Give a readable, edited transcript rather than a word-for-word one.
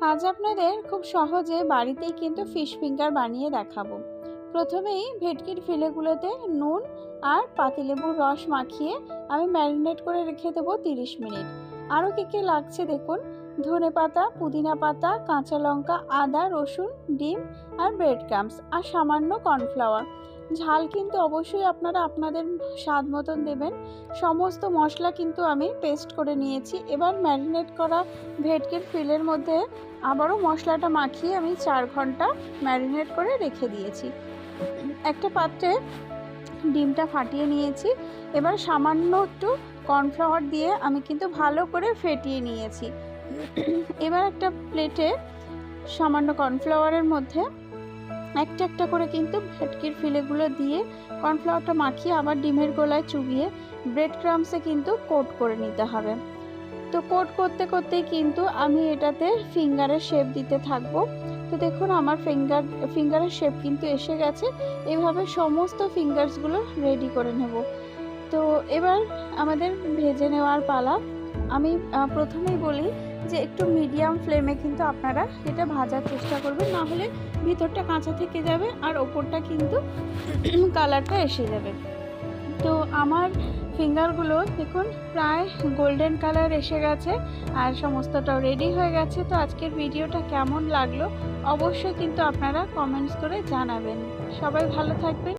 আজ আপনাদের খুব সহজে বাড়িতেই কিন্তু ফিশ ফিঙ্গার বানিয়ে দেখাবো। প্রথমেই ভেটকির ফিলেগুলোতে নুন আর পাতিলেবুর রস মাখিয়ে আমি ম্যারিনেট করে রেখে দেবো 30 মিনিট। আরও কী লাগছে দেখুন, ধনে পাতা, পুদিনা পাতা, কাঁচা লঙ্কা, আদা, রসুন, ডিম আর ব্রেড ক্রাম্বস আর সামান্য কর্নফ্লাওয়ার। ঝাল কিন্তু অবশ্যই আপনারা আপনাদের স্বাদ মতন দেবেন। সমস্ত মশলা কিন্তু আমি পেস্ট করে নিয়েছি। এবার ম্যারিনেট করা ভেটকির ফিলের মধ্যে আবারও মশলাটা মাখিয়ে আমি 4 ঘন্টা ম্যারিনেট করে রেখে দিয়েছি। একটা পাত্রে ডিমটা ফাটিয়ে নিয়েছি। এবার সামান্য একটু কর্নফ্লাওয়ার দিয়ে আমি কিন্তু ভালো করে ফেটিয়ে নিয়েছি। এবার একটা প্লেটে সামান্য কর্নফ্লাওয়ারের মধ্যে একটা একটা করে কিন্তু ভেটকির ফিলেগুলো দিয়ে কর্নফ্লাওয়ারটা মাখিয়ে আবার ডিমের গোলায় চুবিয়ে ব্রেড ক্রাম্বসে কিন্তু কোট করে নিতে হবে। তো কোট করতে করতেই কিন্তু আমি এটাতে ফিঙ্গারের শেপ দিতে থাকবো। তো দেখুন আমার ফিঙ্গারের শেপ কিন্তু এসে গেছে। এভাবে সমস্ত ফিঙ্গারসগুলো রেডি করে নেব। তো এবার আমাদের ভেজে নেওয়ার পালা। আমি প্রথমেই বলি যে একটু মিডিয়াম ফ্লেমে কিন্তু আপনারা এটা ভাজার চেষ্টা করবেন, না হলে ভিতরটা কাঁচা থেকে যাবে আর ওপরটা কিন্তু কালারটা এসে যাবে। তো আমার ফিঙ্গারগুলো দেখুন প্রায় গোল্ডেন কালার এসে গেছে আর সমস্তটাও রেডি হয়ে গেছে। তো আজকের ভিডিওটা কেমন লাগলো অবশ্যই কিন্তু আপনারা কমেন্টস করে জানাবেন। সবাই ভালো থাকবেন।